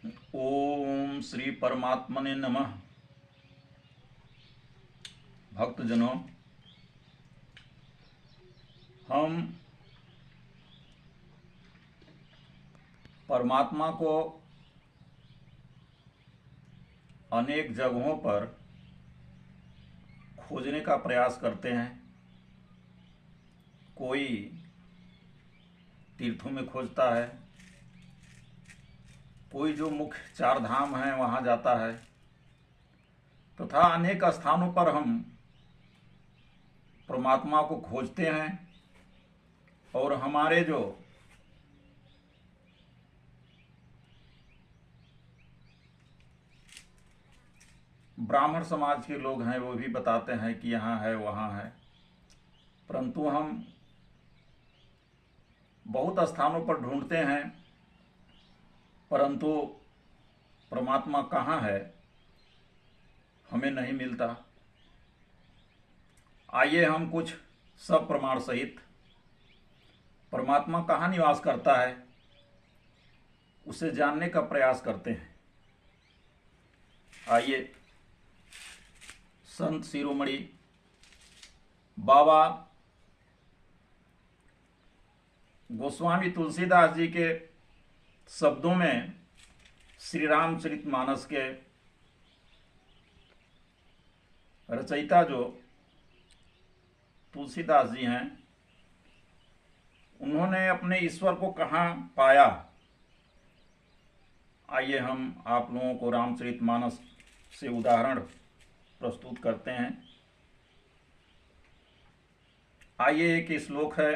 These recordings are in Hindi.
ओम श्री परमात्मने नमः। भक्तजनों, हम परमात्मा को अनेक जगहों पर खोजने का प्रयास करते हैं। कोई तीर्थों में खोजता है, कोई जो मुख्य चार धाम हैं वहाँ जाता है, तथा अनेक स्थानों पर हम परमात्मा को खोजते हैं। और हमारे जो ब्राह्मण समाज के लोग हैं वो भी बताते हैं कि यहाँ है वहाँ है, परंतु हम बहुत स्थानों पर ढूंढते हैं, परंतु परमात्मा कहाँ है हमें नहीं मिलता। आइए हम कुछ सब प्रमाण सहित परमात्मा कहाँ निवास करता है उसे जानने का प्रयास करते हैं। आइए संत शिरोमणि बाबा गोस्वामी तुलसीदास जी के शब्दों में श्री रामचरितमानस के रचयिता जो तुलसीदास जी हैं, उन्होंने अपने ईश्वर को कहाँ पाया। आइए हम आप लोगों को रामचरितमानस से उदाहरण प्रस्तुत करते हैं। आइए एक श्लोक है,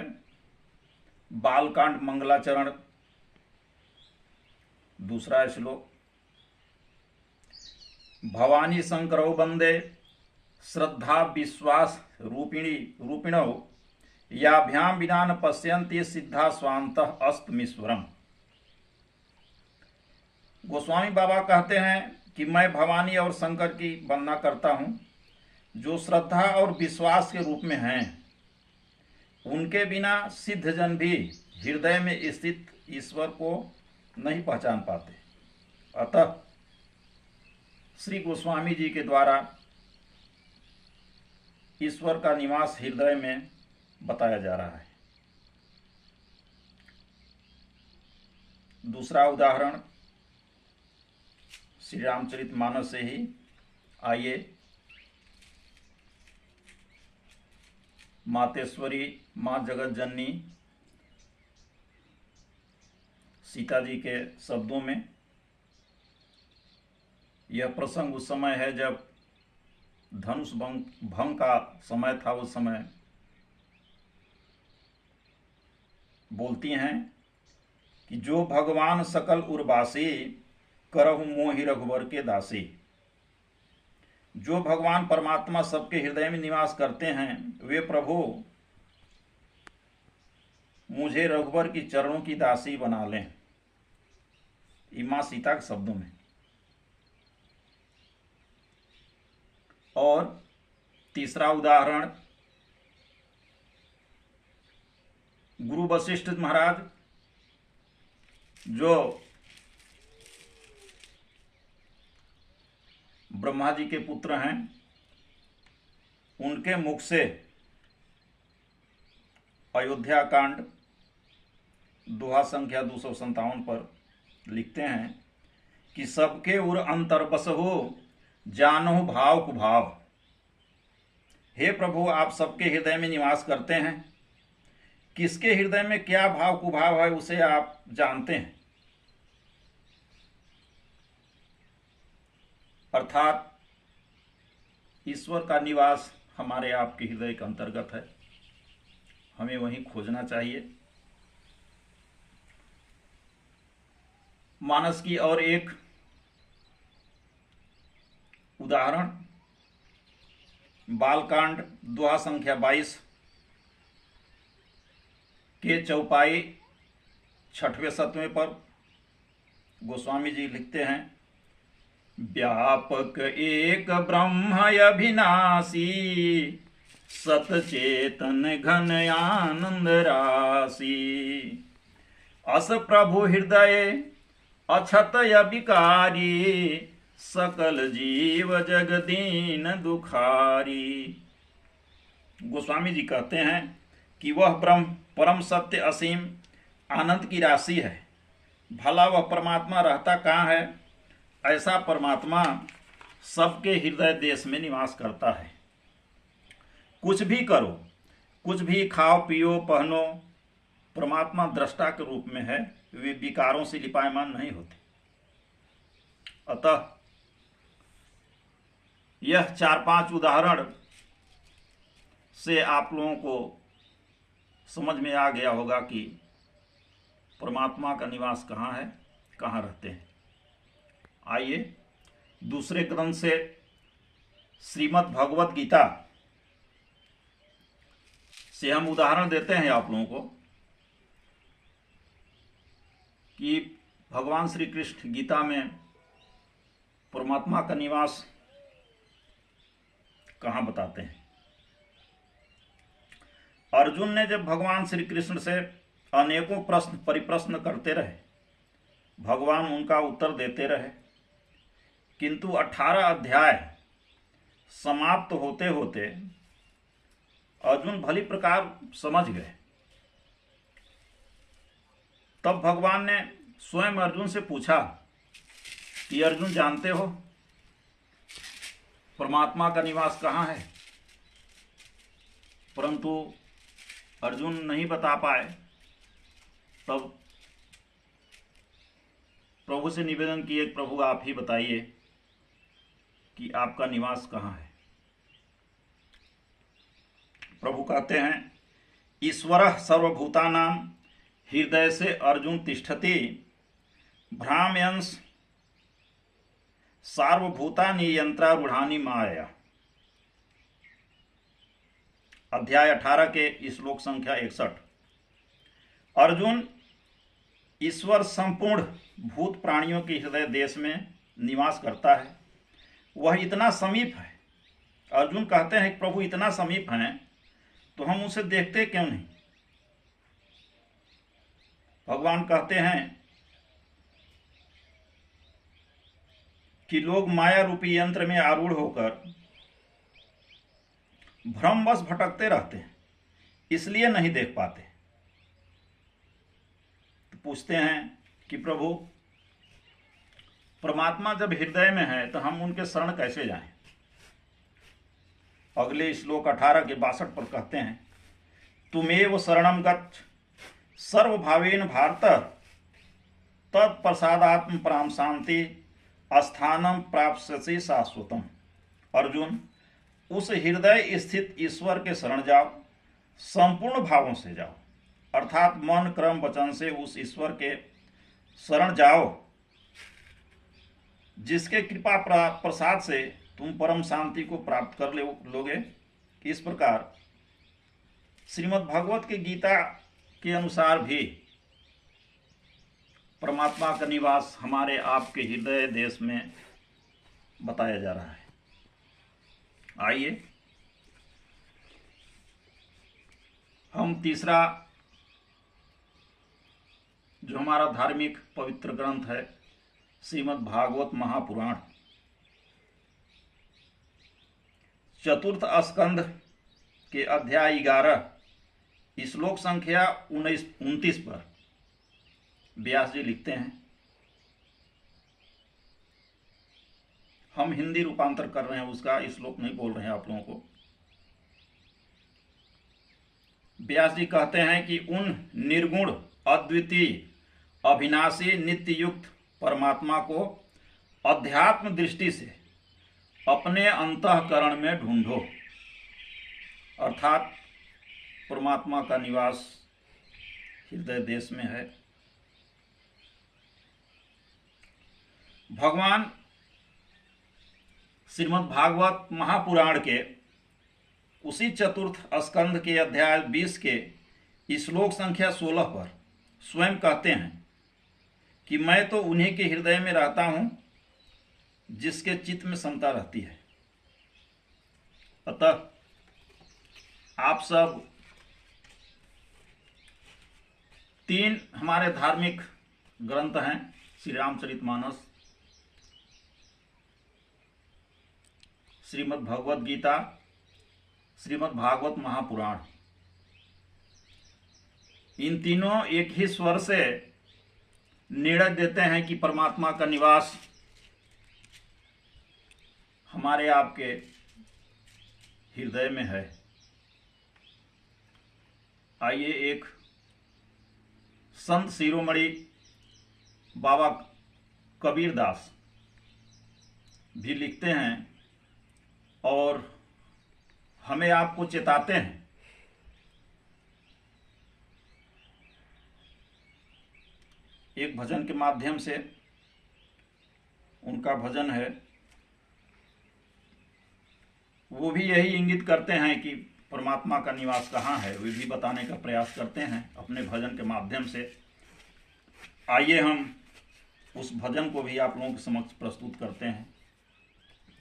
बालकांड मंगलाचरण, दूसरा श्लोक। भवानी शंकरौ वंदे श्रद्धा विश्वास रूपिणौ याभ्याम विना न पश्यन्ति सिद्धा स्वांतः अस्तमीश्वरम। गोस्वामी बाबा कहते हैं कि मैं भवानी और शंकर की वंदना करता हूं, जो श्रद्धा और विश्वास के रूप में हैं। उनके बिना सिद्ध जन भी हृदय में स्थित ईश्वर को नहीं पहचान पाते। अतः श्री गोस्वामी जी के द्वारा ईश्वर का निवास हृदय में बताया जा रहा है। दूसरा उदाहरण श्री रामचरितमानस से ही। आइए मातेश्वरी माँ जगत जननी सीता जी के शब्दों में। यह प्रसंग उस समय है जब धनुष भंग का समय था। उस समय बोलती हैं कि जो भगवान सकल उर्वासी करहु मोहि रघुवर के दासी। जो भगवान परमात्मा सबके हृदय में निवास करते हैं, वे प्रभु मुझे रघुवर की चरणों की दासी बना लें। मां सीता के शब्दों में। और तीसरा उदाहरण गुरु वशिष्ठ महाराज, जो ब्रह्मा जी के पुत्र हैं, उनके मुख से अयोध्या कांड दोहा संख्या 257 पर लिखते हैं कि सबके उर अंतर बसहु जानो भाव कुभाव। हे प्रभु, आप सबके हृदय में निवास करते हैं। किसके हृदय में क्या भाव कुभाव है उसे आप जानते हैं। अर्थात ईश्वर का निवास हमारे आपके हृदय के अंतर्गत है, हमें वहीं खोजना चाहिए। मानस की और एक उदाहरण बालकांड दोहा संख्या 22 के चौपाई 6वें 7वें पर गोस्वामी जी लिखते हैं, व्यापक एक ब्रह्म अभिनाशी सतचेतन घन आनंद राशि। अस प्रभु हृदय अछत अबिकारी सकल जीव जगदीन दुखारी। गोस्वामी जी कहते हैं कि वह ब्रह्म परम सत्य असीम आनंद की राशि है। भला वह परमात्मा रहता कहाँ है? ऐसा परमात्मा सबके हृदय देश में निवास करता है। कुछ भी करो, कुछ भी खाओ पियो पहनो, परमात्मा दृष्टा के रूप में है, वे विकारों से लिपायमान नहीं होते। अतः यह 4-5 उदाहरण से आप लोगों को समझ में आ गया होगा कि परमात्मा का निवास कहाँ है, कहाँ रहते हैं। आइए दूसरे ग्रंथ से श्रीमद् भगवत गीता से हम उदाहरण देते हैं आप लोगों को कि भगवान श्री कृष्ण गीता में परमात्मा का निवास कहाँ बताते हैं। अर्जुन ने जब भगवान श्री कृष्ण से अनेकों प्रश्न परिप्रश्न करते रहे, भगवान उनका उत्तर देते रहे, किंतु 18 अध्याय समाप्त होते होते अर्जुन भली प्रकार समझ गए। तब भगवान ने स्वयं अर्जुन से पूछा कि अर्जुन जानते हो परमात्मा का निवास कहाँ है? परंतु अर्जुन नहीं बता पाए। तब प्रभु से निवेदन किए, प्रभु आप ही बताइए कि आपका निवास कहाँ है। प्रभु कहते हैं, ईश्वरः सर्वभूतानां हृदय से अर्जुन तिष्ठति भ्राम्यंश सार्वभूतानि यंत्रारूढ़ानि माया। अध्याय 18 के श्लोक संख्या 61। अर्जुन, ईश्वर संपूर्ण भूत प्राणियों के हृदय देश में निवास करता है, वह इतना समीप है। अर्जुन कहते हैं कि प्रभु इतना समीप हैं तो हम उसे देखते क्यों नहीं? भगवान कहते हैं कि लोग माया रूपी यंत्र में आरूढ़ होकर भ्रमवश भटकते रहते हैं, इसलिए नहीं देख पाते। तो पूछते हैं कि प्रभु परमात्मा जब हृदय में है तो हम उनके शरण कैसे जाएं? अगले श्लोक 18 के 62 पर कहते हैं, तुमेव शरणम गच्छ सर्वभावेन भारत तत्प्रसादात्म पराम शांति स्थानम प्राप्स्यसि शाश्वतम। अर्जुन, उस हृदय स्थित ईश्वर के शरण जाओ, संपूर्ण भावों से जाओ, अर्थात मन क्रम वचन से उस ईश्वर के शरण जाओ जिसके कृपा प्रसाद से तुम परम शांति को प्राप्त कर लोगे। इस प्रकार श्रीमद् भागवत की गीता के अनुसार भी परमात्मा का निवास हमारे आपके हृदय देश में बताया जा रहा है। आइए हम तीसरा जो हमारा धार्मिक पवित्र ग्रंथ है श्रीमद् भागवत महापुराण, चतुर्थ स्कंध के अध्याय 11 श्लोक संख्या 29 पर व्यास जी लिखते हैं। हम हिंदी रूपांतर कर रहे हैं उसका, श्लोक नहीं बोल रहे हैं आप लोगों को। व्यास जी कहते हैं कि उन निर्गुण अद्वितीय अविनाशी नित्य युक्त परमात्मा को अध्यात्म दृष्टि से अपने अंतःकरण में ढूंढो, अर्थात परमात्मा का निवास हृदय देश में है। भगवान श्रीमद् भागवत महापुराण के उसी चतुर्थ स्कंध के अध्याय 20 के श्लोक संख्या 16 पर स्वयं कहते हैं कि मैं तो उन्हीं के हृदय में रहता हूं जिसके चित्त में समता रहती है। अतः आप सब 3 हमारे धार्मिक ग्रंथ हैं श्री रामचरितमानस, श्रीमद् भगवद गीता, श्रीमद् भागवत महापुराण, इन तीनों एक ही स्वर से निर्णय देते हैं कि परमात्मा का निवास हमारे आपके हृदय में है। आइए एक संत शिरोमणि बाबा कबीरदास भी लिखते हैं और हमें आपको चेताते हैं। एक भजन के माध्यम से, उनका भजन है, वो भी यही इंगित करते हैं कि परमात्मा का निवास कहाँ है, वे भी बताने का प्रयास करते हैं अपने भजन के माध्यम से। आइए हम उस भजन को भी आप लोगों के समक्ष प्रस्तुत करते हैं।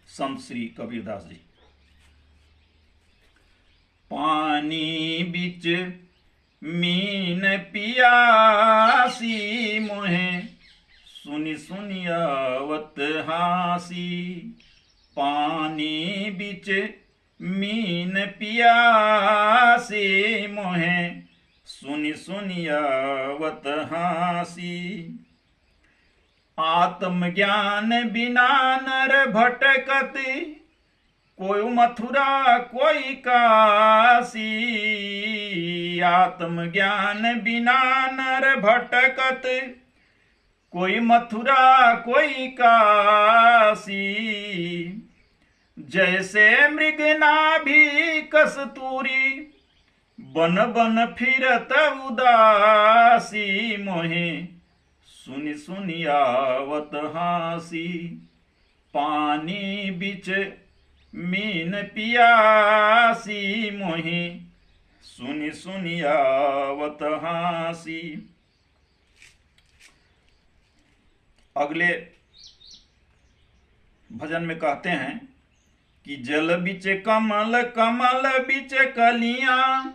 संत श्री कबीरदास जी। पानी बिच मीन पियासी, मोहे सुनि सुनि आवत हासी। पानी बिच मीन पियासी, मोहे सुनि सुनि आवत हासी। आत्मज्ञान बिना नर भटकत, कोई मथुरा कोई काशी। आत्मज्ञान बिना नर भटकत, कोई मथुरा कोई काशी। जैसे मृग नाभि कस्तूरी, बन बन फिरत उदासी। मोहे सुनि सुनि आवत हासी। पानी बिच मीन पियासी, मोहे सुनि सुनि आवत हासी। अगले भजन में कहते हैं कि जल बिच कमल, कमल बिच कलियां,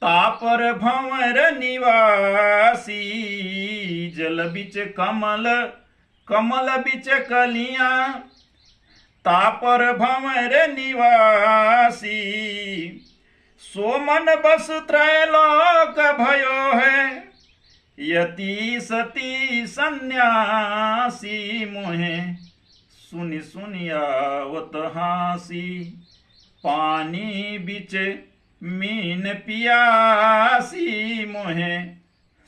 तापर भंवर निवासी। जल बिच कमल, कमल बिच कलियां, तापर भंवर निवासी। सो मन बस त्रैलोक भयो है, यति सती सन्यासी। मोहे सुनि सुनि आवत हासी। पानी बिच मीन पियासी, मोहे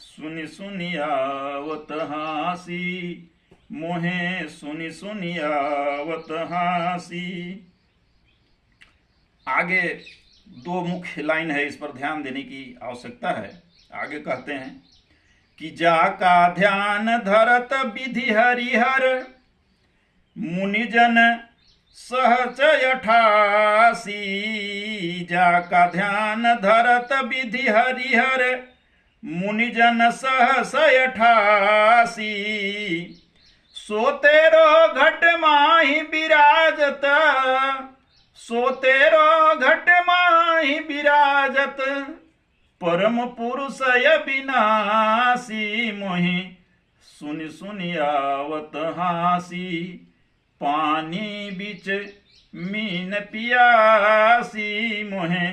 सुनि सुनि आवत हासी। मोहे सुनि सुनि आवत हासी। आगे दो मुख्य लाइन है, इस पर ध्यान देने की आवश्यकता है। आगे कहते हैं कि जाका ध्यान धरत विधि हरिहर, मुनिजन सहज 88। जाका ध्यान धरत विधि हरिहर, मुनिजन सहस 88। सो तेरो घट माहि विराजत, सो तेरो घट माहि विराजत। परम पुरुष अविनाशी, मोहि सुनि सुनि आवत हासी। पानी बिच मीन पियासी, मोहे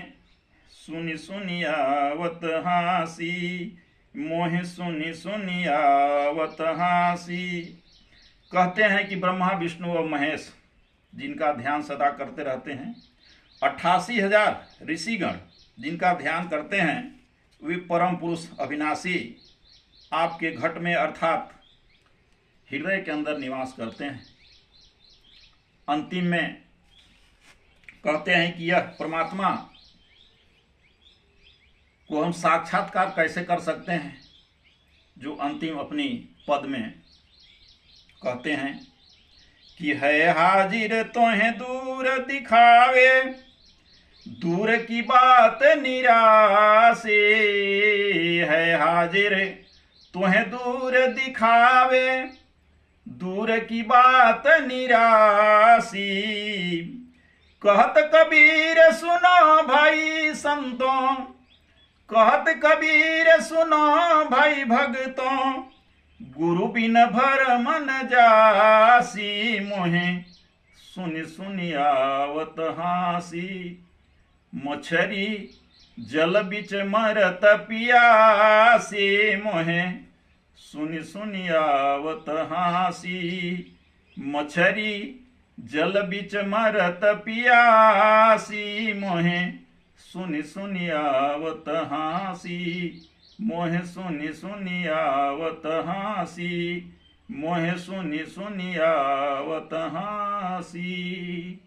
सुनि सुनि आवत हासी। मोहे सुनि सुनि आवत हासी। कहते हैं कि ब्रह्मा विष्णु और महेश जिनका ध्यान सदा करते रहते हैं, 88,000 ऋषिगण जिनका ध्यान करते हैं, वे परम पुरुष अविनाशी आपके घट में अर्थात हृदय के अंदर निवास करते हैं। अंतिम में कहते हैं कि यह परमात्मा को हम साक्षात्कार कैसे कर सकते हैं, जो अंतिम अपनी पद में कहते हैं कि है हाजिर तोहें दूर दिखावे, दूर की बात निराशे। है हाजिर तोहें दूर दिखावे, दूर की बात निराशी। कहत कबीर सुनो भाई संतों, कहत कबीर सुनो भाई भगतों। गुरु बिन भर मन जासी, मोहे सुनि सुनि आवत हासी। मछरी जल बिच मरत पियासी, मोहे सुनि सुनि आवत हासी। मछरी जल बिच मरत पियासी, मोहे सुनि सुनि आवत हासी। मोहे सुनि सुनि आवत हासी। मोहे सुनि सुनि आवत हासी।